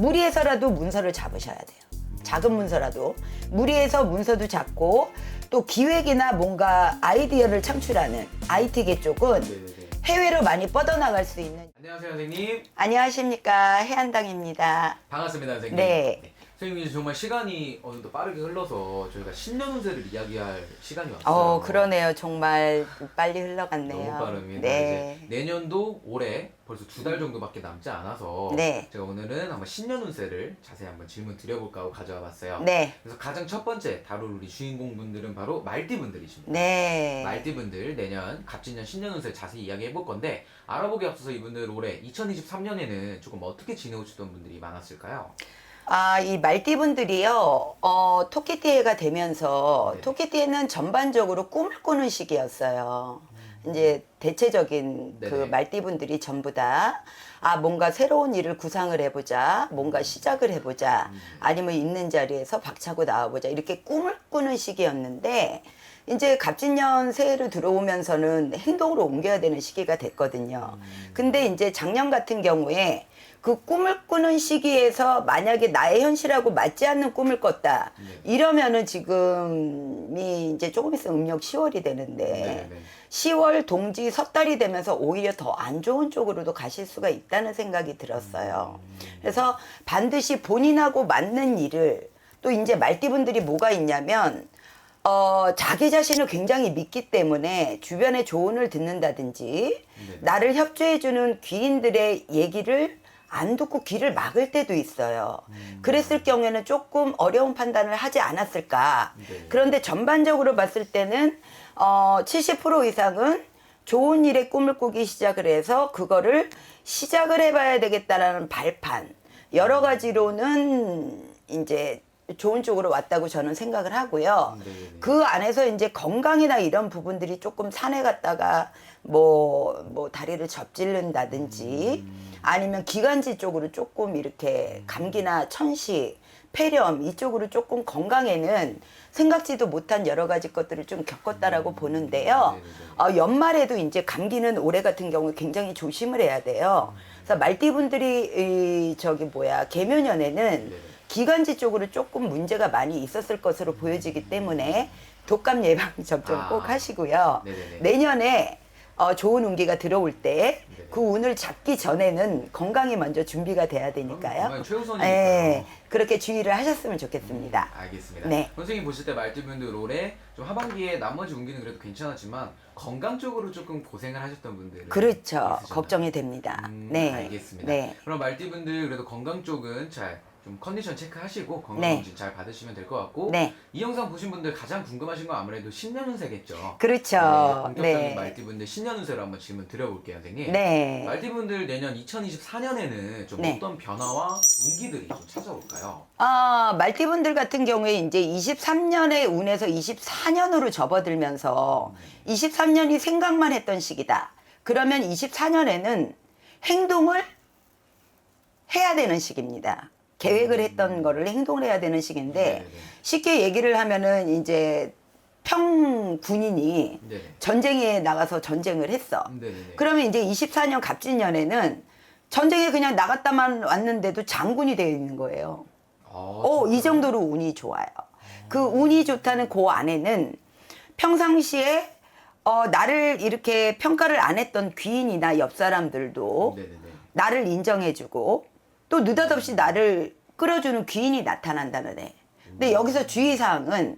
무리해서라도 문서를 잡으셔야 돼요. 작은 문서라도 무리해서 문서도 잡고 또 기획이나 뭔가 아이디어를 창출하는 IT계 쪽은 네네네. 해외로 많이 뻗어나갈 수 있는. 안녕하세요, 선생님. 안녕하십니까, 해안당입니다. 반갑습니다, 선생님. 네. 선생님, 이제 정말 시간이 어느 정도 빠르게 흘러서 저희가 신년 운세를 이야기할 시간이 왔어요. 그러네요. 정말 빨리 흘러갔네요. 너무 빠릅니다. 네. 이제 내년도 올해 벌써 2달 정도밖에 남지 않아서 네. 제가 오늘은 한번 신년 운세를 자세히 한번 질문 드려볼까 하고 가져와 봤어요. 네. 그래서 가장 첫 번째 다룰 우리 주인공분들은 바로 말띠분들이십니다. 네. 말띠분들 내년 갑진년 신년 운세 자세히 이야기해 볼 건데, 알아보기 앞서서 이분들 올해 2023년에는 조금 어떻게 지내오시던 분들이 많았을까요? 이 말띠분들이요, 토끼띠해가 되면서, 네. 토끼띠해는 전반적으로 꿈을 꾸는 시기였어요. 이제 대체적인 그 네네. 말띠분들이 전부 다, 뭔가 새로운 일을 구상을 해보자, 뭔가 시작을 해보자, 아니면 있는 자리에서 박차고 나와보자, 이렇게 꿈을 꾸는 시기였는데, 이제 갑진년 새해로 들어오면서는 행동으로 옮겨야 되는 시기가 됐거든요. 근데 이제 작년 같은 경우에 그 꿈을 꾸는 시기에서 만약에 나의 현실하고 맞지 않는 꿈을 꿨다. 네. 이러면은 지금이 이제 조금 있으면 음력 10월이 되는데 네네. 10월 동지 섣달이 되면서 오히려 더 안 좋은 쪽으로도 가실 수가 있다는 생각이 들었어요. 그래서 반드시 본인하고 맞는 일을, 또 이제 말띠분들이 뭐가 있냐면 자기 자신을 굉장히 믿기 때문에 주변의 조언을 듣는다든지 네. 나를 협조해주는 귀인들의 얘기를 안 듣고 귀를 막을 때도 있어요. 그랬을 경우에는 조금 어려운 판단을 하지 않았을까. 네. 그런데 전반적으로 봤을 때는 70% 이상은 좋은 일의 꿈을 꾸기 시작을 해서 그거를 시작을 해봐야 되겠다라는 발판, 여러 가지로는 이제 좋은 쪽으로 왔다고 저는 생각을 하고요. 네네. 그 안에서 이제 건강이나 이런 부분들이 조금 산에 갔다가 뭐 다리를 접질른다든지 아니면 기관지 쪽으로 조금 이렇게 감기나 천식, 폐렴 이쪽으로 조금 건강에는 생각지도 못한 여러 가지 것들을 좀 겪었다라고 보는데요. 연말에도 이제 감기는 올해 같은 경우에 굉장히 조심을 해야 돼요. 그래서 말띠분들이 개묘년에는 네. 기관지 쪽으로 조금 문제가 많이 있었을 것으로 보여지기 때문에 독감 예방 접종 꼭 하시고요. 네네네. 내년에 좋은 운기가 들어올 때 네. 그 운을 잡기 전에는 건강이 먼저 준비가 돼야 되니까요. 건강이 최우선이니까요. 네, 그렇게 주의를 하셨으면 좋겠습니다. 알겠습니다. 네. 선생님 보실 때 말띠분들 올해 좀 하반기에 나머지 운기는 그래도 괜찮았지만 건강 쪽으로 조금 고생을 하셨던 분들은 그렇죠. 있으셨나요? 걱정이 됩니다. 네. 알겠습니다. 네. 그럼 말띠분들 그래도 건강 쪽은 잘 좀 컨디션 체크하시고 건강 네. 검진 잘 받으시면 될 것 같고, 네. 이 영상 보신 분들 가장 궁금하신 건 아무래도 신년 운세겠죠. 그렇죠. 본격적인 네. 말띠분들 신년 운세로 한번 질문 드려볼게요, 선생님. 네. 말띠분들 내년 2024년에는 좀 네. 어떤 변화와 운기들이 좀 찾아올까요? 말띠분들 같은 경우에 이제 23년의 운에서 24년으로 접어들면서 23년이 생각만 했던 시기다. 그러면 24년에는 행동을 해야 되는 시기입니다. 계획을 했던 거를 행동을 해야 되는 시기인데, 네네네. 쉽게 얘기를 하면은 이제 평군인이 네. 전쟁에 나가서 전쟁을 했어. 네네네. 그러면 이제 24년 갑진년에는 전쟁에 그냥 나갔다만 왔는데도 장군이 되어 있는 거예요. 이 정도로 운이 좋아요. 그 운이 좋다는 그 안에는 평상시에 나를 이렇게 평가를 안 했던 귀인이나 옆 사람들도 네네네. 나를 인정해주고 또 느닷없이 나를 끌어주는 귀인이 나타난다는 애. 근데 여기서 주의사항은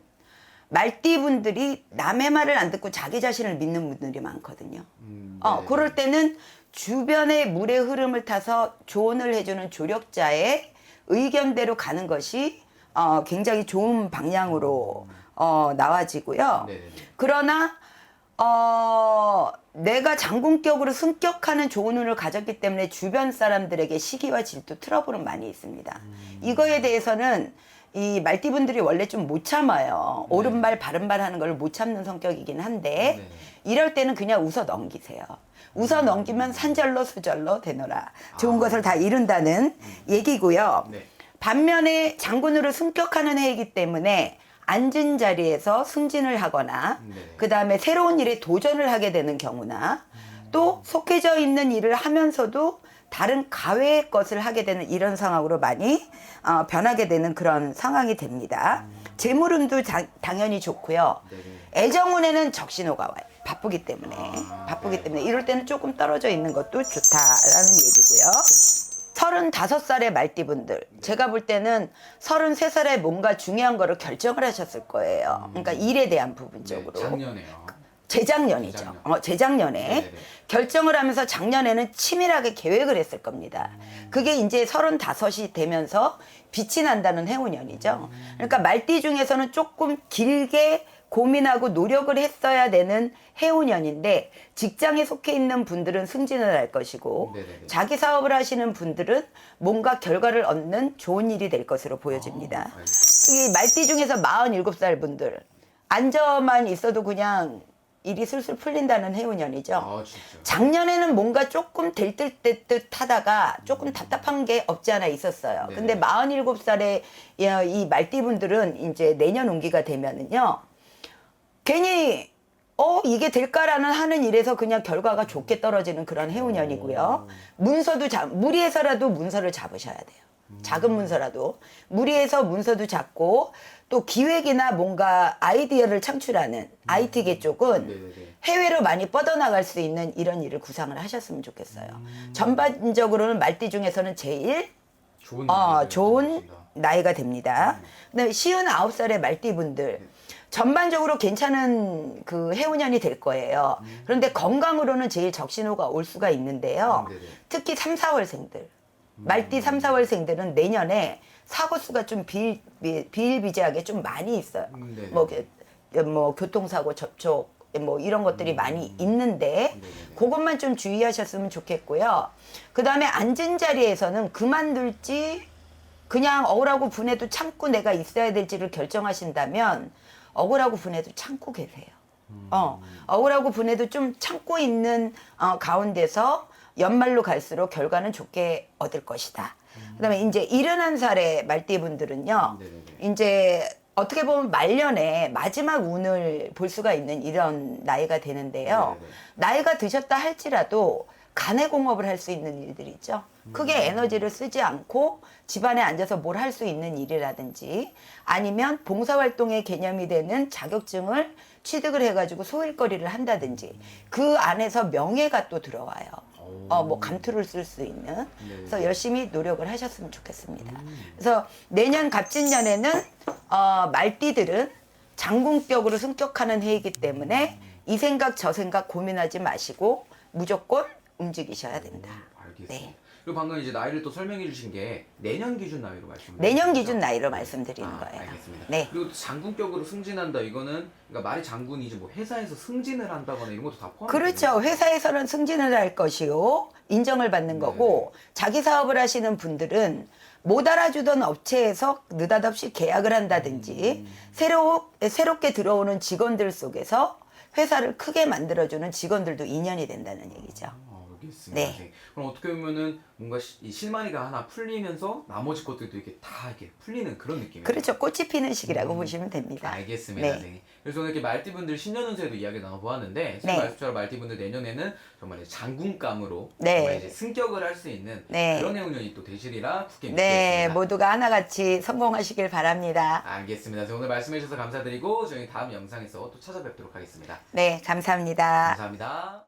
말띠분들이 남의 말을 안 듣고 자기 자신을 믿는 분들이 많거든요. 네. 그럴 때는 주변의 물의 흐름을 타서 조언을 해주는 조력자의 의견대로 가는 것이 굉장히 좋은 방향으로 나와지고요. 네네네. 그러나 내가 장군격으로 승격하는 좋은 운을 가졌기 때문에 주변 사람들에게 시기와 질투, 트러블은 많이 있습니다. 이거에 대해서는 이 말띠분들이 원래 좀 못 참아요. 네. 옳은 말, 바른 말 하는 걸 못 참는 성격이긴 한데 네. 이럴 때는 그냥 웃어 넘기세요. 웃어 넘기면 산절로 수절로 되노라. 좋은 것을 다 이룬다는 얘기고요. 네. 반면에 장군으로 승격하는 해이기 때문에 앉은 자리에서 승진을 하거나 네. 그 다음에 새로운 일에 도전을 하게 되는 경우나 또 속해져 있는 일을 하면서도 다른 가외의 것을 하게 되는 이런 상황으로 많이 변하게 되는 그런 상황이 됩니다. 재물운도 당연히 좋고요. 네네. 애정운에는 적신호가 와요. 바쁘기 때문에. 네. 이럴 때는 조금 떨어져 있는 것도 좋다라는 얘기고요. 35살의 말띠분들, 제가 볼 때는 33살에 뭔가 중요한 거를 결정을 하셨을 거예요. 그러니까 일에 대한 부분적으로. 네, 작년에요. 재작년이죠. 재작년에 네네네. 결정을 하면서 작년에는 치밀하게 계획을 했을 겁니다. 그게 이제 35이 되면서 빛이 난다는 해운년이죠. 그러니까 말띠 중에서는 조금 길게 고민하고 노력을 했어야 되는 해운년인데 직장에 속해 있는 분들은 승진을 할 것이고 네네네. 자기 사업을 하시는 분들은 뭔가 결과를 얻는 좋은 일이 될 것으로 보여집니다. 이 말띠 중에서 47살 분들 앉아만 있어도 그냥 일이 술술 풀린다는 해운년이죠. 아, 진짜. 작년에는 뭔가 조금 될 듯 하다가 조금 답답한 게 없지 않아 있었어요. 네네. 근데 47살의 이 말띠분들은 이제 내년 운기가 되면은요. 괜히 이게 될까라는 하는 일에서 그냥 결과가 좋게 떨어지는 그런 해운년이고요. 문서도 무리해서라도 문서를 잡으셔야 돼요. 작은 문서라도 무리해서 문서도 잡고 또 기획이나 뭔가 아이디어를 창출하는 IT계 쪽은 네네네. 해외로 많이 뻗어나갈 수 있는 이런 일을 구상을 하셨으면 좋겠어요. 전반적으로는 말띠 중에서는 제일 좋은 좋은 나이가 나이가 됩니다. 근데 59살의 말띠분들 전반적으로 괜찮은 그 해운년이 될 거예요. 그런데 건강으로는 제일 적신호가 올 수가 있는데요. 네네. 특히 3, 4월생들 말띠 3, 4월생들은 내년에 사고 수가 좀 비일비재하게 좀 많이 있어요. 네네. 뭐 교통사고 접촉 뭐 이런 것들이 많이 있는데 네네네. 그것만 좀 주의하셨으면 좋겠고요. 그 다음에 앉은 자리에서는 그만둘지 그냥 억울하고 분해도 참고 내가 있어야 될지를 결정하신다면 억울하고 분해도 참고 계세요. 억울하고 분해도 좀 참고 있는 가운데서 연말로 갈수록 결과는 좋게 얻을 것이다. 그다음에 이제 71살의 말띠분들은요. 네네네. 이제 어떻게 보면 말년에 마지막 운을 볼 수가 있는 이런 나이가 되는데요. 네네. 나이가 드셨다 할지라도 간의 공업을 할 수 있는 일들이 있죠. 크게 에너지를 쓰지 않고 집안에 앉아서 뭘 할 수 있는 일이라든지 아니면 봉사활동의 개념이 되는 자격증을 취득을 해가지고 소일거리를 한다든지 그 안에서 명예가 또 들어와요. 뭐 감투를 쓸 수 있는. 그래서 열심히 노력을 하셨으면 좋겠습니다. 그래서 내년 갑진년에는 말띠들은 장궁격으로 승격하는 해이기 때문에 이 생각 저 생각 고민하지 마시고 무조건 움직이셔야 된다. 알겠습니다. 네. 그리고 방금 이제 나이를 또 설명해 주신 게 내년 기준 나이로 말씀을 내년 해주셨죠? 기준 나이로 말씀드리는 거예요. 알겠습니다. 네. 그리고 또 장군격으로 승진한다 이거는 그러니까 말이 장군이지 뭐 회사에서 승진을 한다거나 이런 것도 다 포함이 그렇죠. 회사에서는 승진을 할 것이요. 인정을 받는 거고 자기 사업을 하시는 분들은 못 알아주던 업체에서 느닷없이 계약을 한다든지 새롭게 들어오는 직원들 속에서 회사를 크게 만들어주는 직원들도 인연이 된다는 얘기죠. 알겠습니다. 네. 선생님. 그럼 어떻게 보면은 뭔가 이 실마리가 하나 풀리면서 나머지 것들도 이렇게 다 이렇게 풀리는 그런 느낌이에요. 그렇죠. 꽃이 피는 시기라고 보시면 됩니다. 알겠습니다, 네. 선생님. 그래서 오늘 이렇게 말띠분들 신년 운세도 이야기 나눠보았는데 지금 네. 말씀처럼 말띠분들 내년에는 정말 이제 장군감으로 네. 정말 이제 승격을 할 수 있는 네. 그런 해운년이 또 되시리라 굳게 네, 믿겠습니다. 모두가 하나같이 성공하시길 바랍니다. 알겠습니다. 그래서 오늘 말씀해 주셔서 감사드리고 저희 다음 영상에서 또 찾아뵙도록 하겠습니다. 네, 감사합니다. 감사합니다.